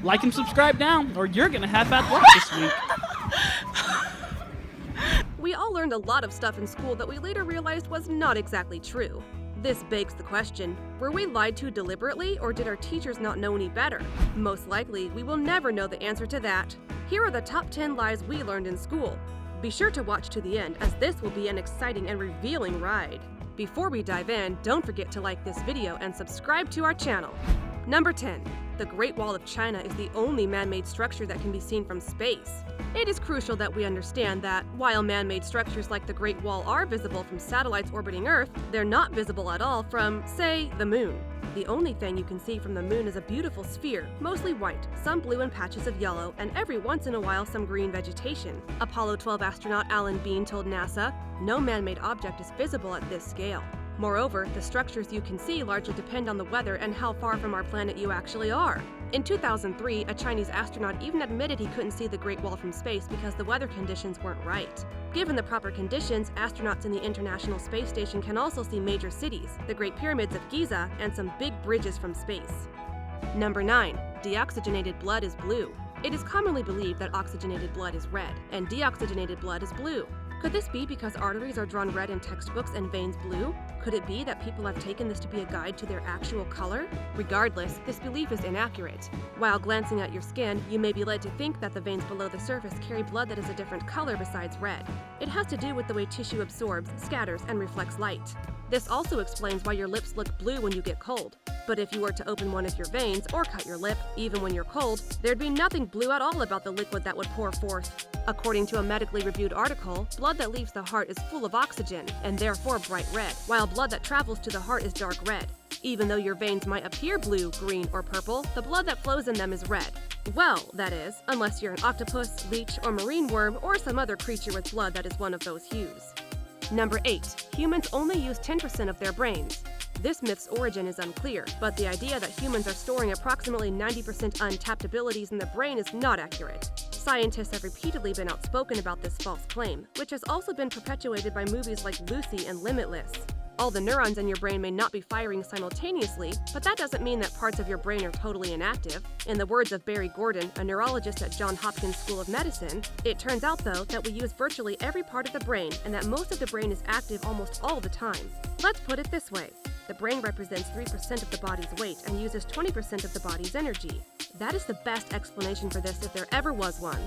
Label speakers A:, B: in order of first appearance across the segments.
A: Like and subscribe now, or you're gonna have bad luck this week.
B: We all learned a lot of stuff in school that we later realized was not exactly true. This begs the question, were we lied to deliberately, or did our teachers not know any better? Most likely, we will never know the answer to that. Here are the top 10 lies we learned in school. Be sure to watch to the end, as this will be an exciting and revealing ride. Before we dive in, don't forget to like this video and subscribe to our channel. Number 10. The Great Wall of China is the only man-made structure that can be seen from space. It is crucial that we understand that, while man-made structures like the Great Wall are visible from satellites orbiting Earth, they're not visible at all from, say, the Moon. The only thing you can see from the Moon is a beautiful sphere, mostly white, some blue and patches of yellow, and every once in a while some green vegetation. Apollo 12 astronaut Alan Bean told NASA, "No man-made object is visible at this scale." Moreover, the structures you can see largely depend on the weather and how far from our planet you actually are. In 2003, a Chinese astronaut even admitted he couldn't see the Great Wall from space because the weather conditions weren't right. Given the proper conditions, astronauts in the International Space Station can also see major cities, the Great Pyramids of Giza, and some big bridges from space. Number 9. Deoxygenated blood is blue. It is commonly believed that oxygenated blood is red, and deoxygenated blood is blue. Could this be because arteries are drawn red in textbooks and veins blue? Could it be that people have taken this to be a guide to their actual color? Regardless, this belief is inaccurate. While glancing at your skin, you may be led to think that the veins below the surface carry blood that is a different color besides red. It has to do with the way tissue absorbs, scatters, and reflects light. This also explains why your lips look blue when you get cold. But if you were to open one of your veins or cut your lip, even when you're cold, there'd be nothing blue at all about the liquid that would pour forth. According to a medically reviewed article, blood that leaves the heart is full of oxygen, and therefore bright red, while blood that travels to the heart is dark red. Even though your veins might appear blue, green, or purple, the blood that flows in them is red. Well, that is, unless you're an octopus, leech, or marine worm, or some other creature with blood that is one of those hues. Number 8. Humans only use 10% of their brains. This myth's origin is unclear, but the idea that humans are storing approximately 90% untapped abilities in the brain is not accurate. Scientists have repeatedly been outspoken about this false claim, which has also been perpetuated by movies like Lucy and Limitless. All the neurons in your brain may not be firing simultaneously, but that doesn't mean that parts of your brain are totally inactive. In the words of Barry Gordon, a neurologist at Johns Hopkins School of Medicine, it turns out though that we use virtually every part of the brain and that most of the brain is active almost all the time. Let's put it this way. The brain represents 3% of the body's weight and uses 20% of the body's energy. That is the best explanation for this if there ever was one.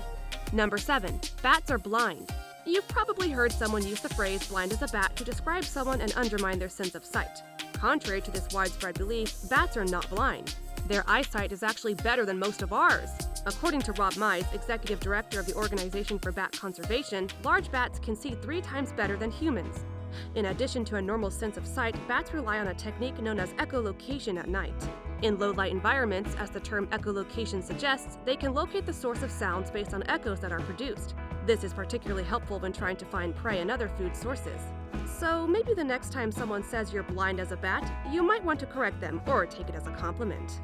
B: Number 7. Bats are blind. You've probably heard someone use the phrase blind as a bat to describe someone and undermine their sense of sight. Contrary to this widespread belief, bats are not blind. Their eyesight is actually better than most of ours. According to Rob Mize, executive director of the Organization for Bat Conservation, large bats can see 3 times better than humans. In addition to a normal sense of sight, bats rely on a technique known as echolocation at night. In low-light environments, as the term echolocation suggests, they can locate the source of sounds based on echoes that are produced. This is particularly helpful when trying to find prey and other food sources. So maybe the next time someone says you're blind as a bat, you might want to correct them or take it as a compliment.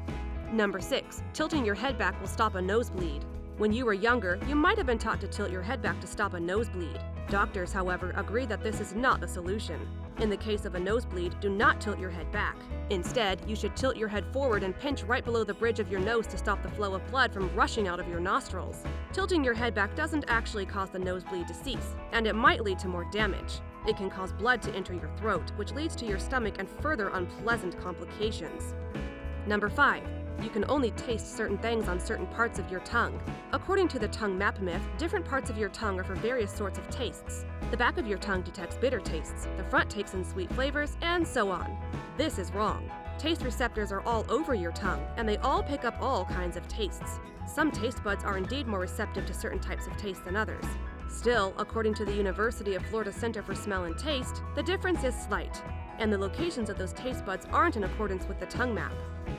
B: Number 6. Tilting your head back will stop a nosebleed. When you were younger, you might have been taught to tilt your head back to stop a nosebleed. Doctors, however, agree that this is not the solution. In the case of a nosebleed, do not tilt your head back. Instead, you should tilt your head forward and pinch right below the bridge of your nose to stop the flow of blood from rushing out of your nostrils. Tilting your head back doesn't actually cause the nosebleed to cease, and it might lead to more damage. It can cause blood to enter your throat, which leads to your stomach and further unpleasant complications. Number 5. You can only taste certain things on certain parts of your tongue. According to the tongue map myth, different parts of your tongue are for various sorts of tastes. The back of your tongue detects bitter tastes, the front takes in sweet flavors, and so on. This is wrong. Taste receptors are all over your tongue, and they all pick up all kinds of tastes. Some taste buds are indeed more receptive to certain types of taste than others. Still, according to the University of Florida Center for Smell and Taste, the difference is slight, and the locations of those taste buds aren't in accordance with the tongue map.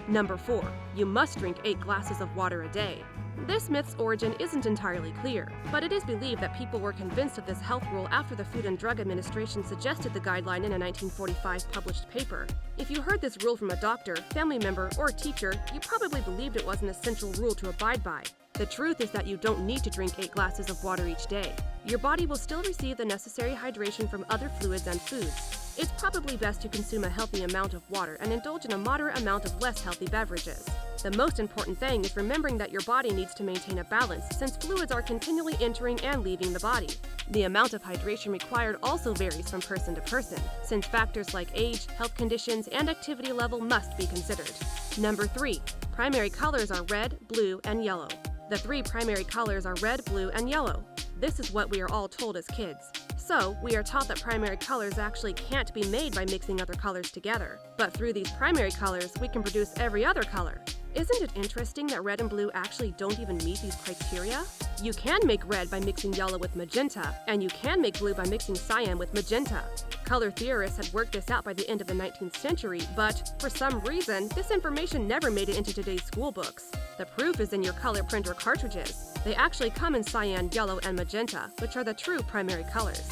B: Number 4. You must drink 8 glasses of water a day. This myth's origin isn't entirely clear, but it is believed that people were convinced of this health rule after the Food and Drug Administration suggested the guideline in a 1945 published paper. If you heard this rule from a doctor, family member, or teacher, you probably believed it was an essential rule to abide by. The truth is that you don't need to drink 8 glasses of water each day. Your body will still receive the necessary hydration from other fluids and foods. It's probably best to consume a healthy amount of water and indulge in a moderate amount of less healthy beverages. The most important thing is remembering that your body needs to maintain a balance since fluids are continually entering and leaving the body. The amount of hydration required also varies from person to person, since factors like age, health conditions, and activity level must be considered. Number 3. Primary colors are red, blue, and yellow. The 3 primary colors are red, blue, and yellow. This is what we are all told as kids. So, we are taught that primary colors actually can't be made by mixing other colors together. But through these primary colors, we can produce every other color. Isn't it interesting that red and blue actually don't even meet these criteria? You can make red by mixing yellow with magenta, and you can make blue by mixing cyan with magenta. Color theorists had worked this out by the end of the 19th century, but for some reason, this information never made it into today's school books. The proof is in your color printer cartridges. They actually come in cyan, yellow, and magenta, which are the true primary colors.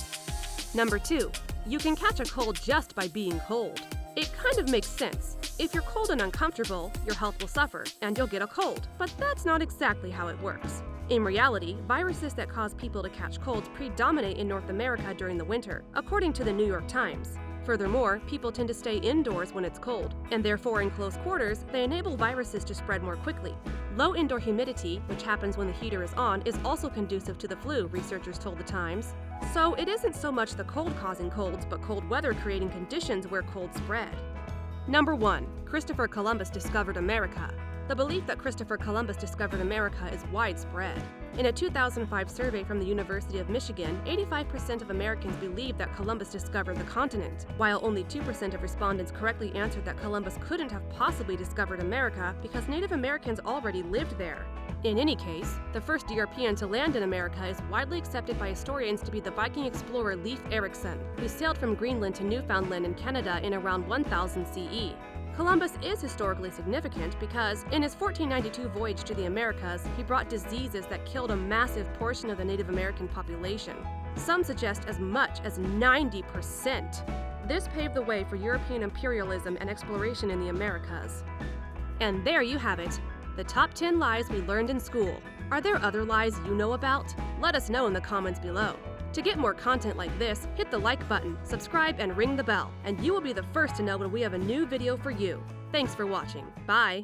B: Number 2. You can catch a cold just by being cold. It kind of makes sense. If you're cold and uncomfortable, your health will suffer, and you'll get a cold. But that's not exactly how it works. In reality, viruses that cause people to catch colds predominate in North America during the winter, according to the New York Times. Furthermore, people tend to stay indoors when it's cold, and therefore in close quarters, they enable viruses to spread more quickly. Low indoor humidity, which happens when the heater is on, is also conducive to the flu, researchers told the Times. So it isn't so much the cold causing colds, but cold weather creating conditions where colds spread. Number 1. Christopher Columbus discovered America. The belief that Christopher Columbus discovered America is widespread. In a 2005 survey from the University of Michigan, 85% of Americans believe that Columbus discovered the continent, while only 2% of respondents correctly answered that Columbus couldn't have possibly discovered America because Native Americans already lived there. In any case, the first European to land in America is widely accepted by historians to be the Viking explorer Leif Erikson, who sailed from Greenland to Newfoundland in Canada in around 1000 CE. Columbus is historically significant because, in his 1492 voyage to the Americas, he brought diseases that killed a massive portion of the Native American population. Some suggest as much as 90%. This paved the way for European imperialism and exploration in the Americas. And there you have it, the top 10 lies we learned in school. Are there other lies you know about? Let us know in the comments below. To get more content like this, hit the like button, subscribe, and ring the bell, and you will be the first to know when we have a new video for you. Thanks for watching. Bye!